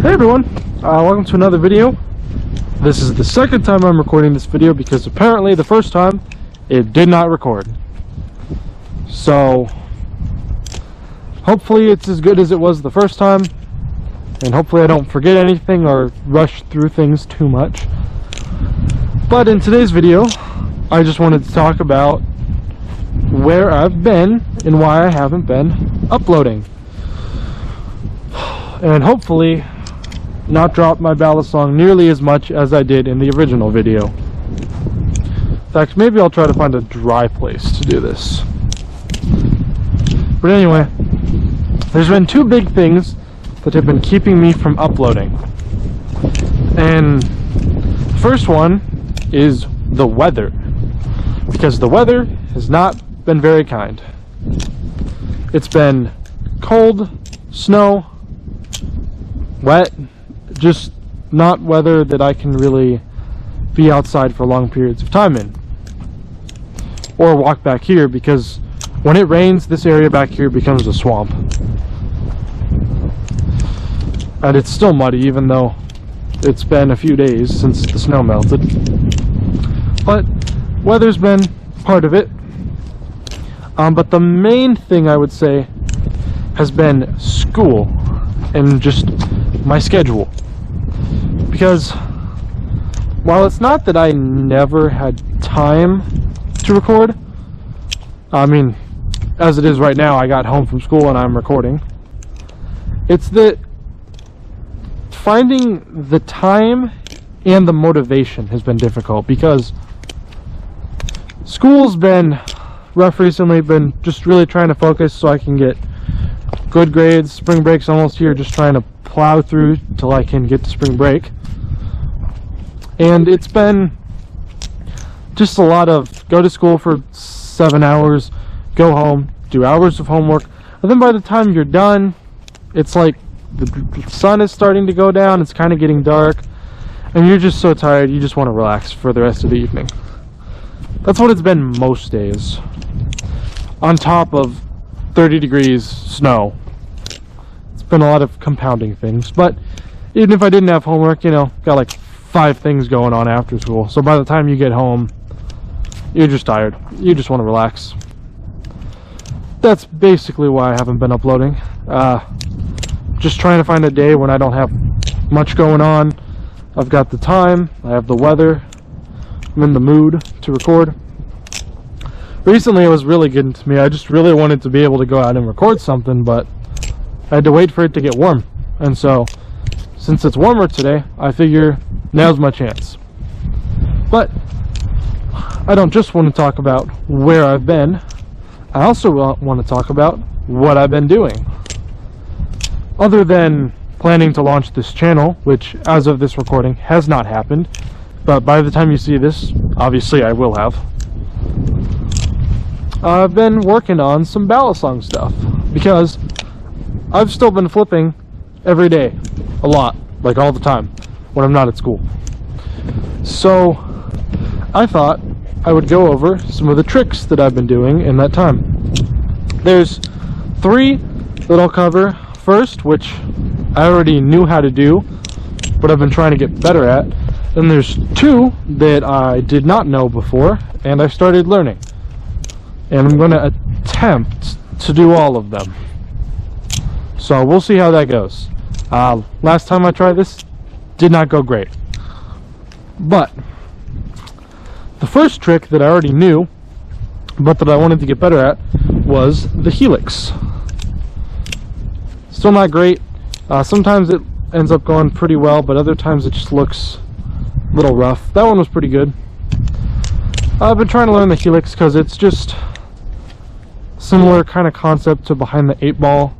Hey everyone, welcome to another video. This is the second time I'm recording this video because apparently the first time it did not record. So hopefully it's as good as it was the first time, and hopefully I don't forget anything or rush through things too much. But in today's video I just wanted to talk about where I've been and why I haven't been uploading, and hopefully not drop my ballad song nearly as much as I did in the original video. In fact, maybe I'll try to find a dry place to do this. But anyway, there's been two big things that have been keeping me from uploading. And the first one is the weather. Because the weather has not been very kind. It's been cold, snow, wet, just not weather that I can really be outside for long periods of time in, or walk back here, because when it rains this area back here becomes a swamp, and it's still muddy even though it's been a few days since the snow melted. But weather's been part of it, but the main thing I would say has been school and just my schedule. Because while it's not that I never had time to record, I mean, as it is right now, I got home from school and I'm recording, it's that finding the time and the motivation has been difficult, because school's been rough recently. Been just really trying to focus so I can get good grades. Spring break's almost here, just trying to plow through till I can get to spring break. And it's been just a lot of go to school for 7 hours, go home, do hours of homework, and then by the time you're done, it's like the sun is starting to go down, it's kind of getting dark, and you're just so tired you just want to relax for the rest of the evening. That's what it's been most days, on top of 30 degrees snow. It's been a lot of compounding things. But even if I didn't have homework, you know, got like 5 things going on after school, so by the time you get home you're just tired, you just want to relax. That's basically why I haven't been uploading. Just trying to find a day when I don't have much going on. I've got the time, I have the weather, I'm in the mood to record. Recently it was really getting to me. I just really wanted to be able to go out and record something, but I had to wait for it to get warm. And so, since it's warmer today, I figure now's my chance. But I don't just want to talk about where I've been, I also want to talk about what I've been doing. Other than planning to launch this channel, which as of this recording has not happened, but by the time you see this, obviously I will have. I've been working on some ballad song stuff, because I've still been flipping every day, a lot, like all the time, when I'm not at school. So I thought I would go over some of the tricks that I've been doing in that time. There's 3 that I'll cover first, which I already knew how to do, but I've been trying to get better at. Then there's 2 that I did not know before, and I started learning. And I'm going to attempt to do all of them. So we'll see how that goes. Last time I tried this, did not go great. But the first trick that I already knew, but that I wanted to get better at, was the helix. Still not great. Sometimes it ends up going pretty well, but other times it just looks a little rough. That one was pretty good. I've been trying to learn the helix because it's just similar kind of concept to Behind the 8 Ball.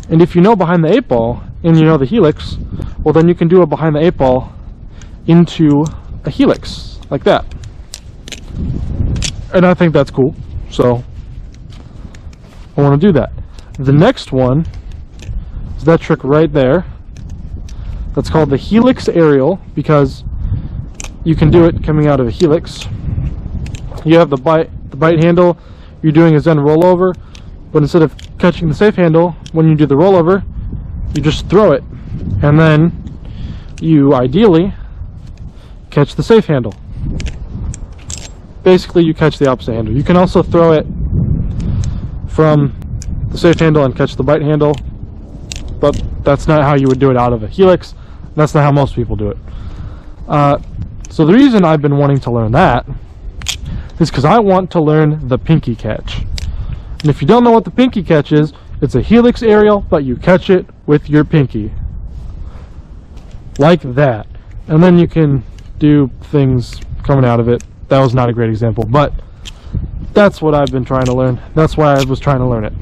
And if you know Behind the 8 Ball and you know the helix, well then you can do a Behind the 8 Ball into a helix like that. And I think that's cool, so I want to do that. The next one is that trick right there. That's called the helix aerial, because you can do it coming out of a helix. You have the bite handle, you're doing a Zen rollover, but instead of catching the safe handle when you do the rollover, you just throw it, and then you ideally catch the safe handle. Basically, you catch the opposite handle. You can also throw it from the safe handle and catch the bite handle, but that's not how you would do it out of a helix. That's not how most people do it. So the reason I've been wanting to learn that is because I want to learn the pinky catch. And if you don't know what the pinky catch is, it's a helix aerial, but you catch it with your pinky. Like that. And then you can do things coming out of it. That was not a great example, but that's what I've been trying to learn. That's why I was trying to learn it.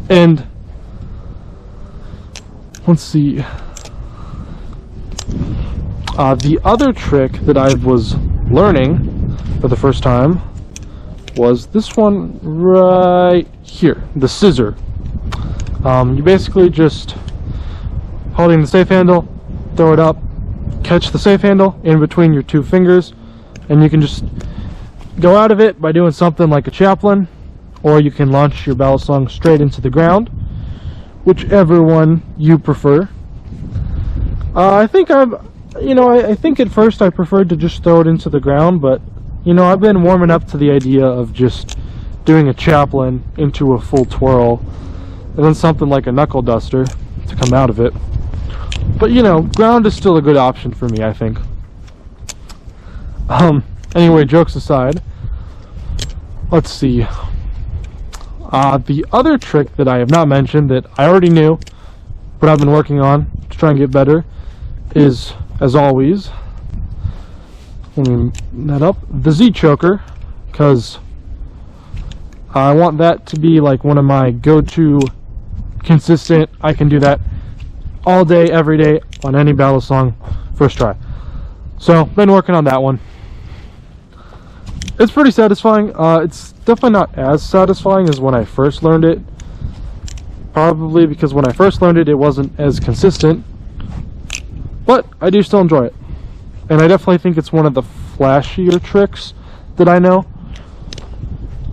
And let's see. The other trick that I was learning for the first time was this one right here, the scissor. You basically just holding the safe handle, throw it up, catch the safe handle in between your two fingers, and you can just go out of it by doing something like a chaplain, or you can launch your balisong straight into the ground, whichever one you prefer. I think at first I preferred to just throw it into the ground, but I've been warming up to the idea of just doing a chaplain into a full twirl, and then something like a knuckle duster to come out of it. But ground is still a good option for me, I think. Anyway, jokes aside, let's see. The other trick that I have not mentioned that I already knew, but I've been working on to try and get better, is, as always, let me that up, the Z choker, because I want that to be like one of my go-to consistent, I can do that all day, every day, on any balisong, first try. So, been working on that one. It's pretty satisfying. It's definitely not as satisfying as when I first learned it. Probably because when I first learned it, it wasn't as consistent. But I do still enjoy it. And I definitely think it's one of the flashier tricks that I know.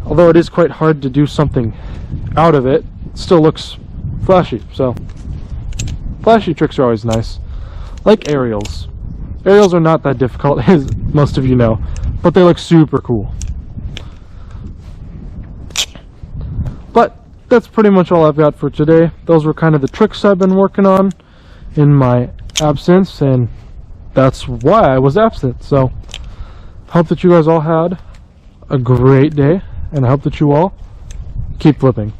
Although it is quite hard to do something out of it, it still looks flashy. So, flashy tricks are always nice. Like aerials. Aerials are not that difficult, as most of you know, but they look super cool. But that's pretty much all I've got for today. Those were kind of the tricks I've been working on in my absence, and that's why I was absent. So, hope that you guys all had a great day, and I hope that you all keep flipping.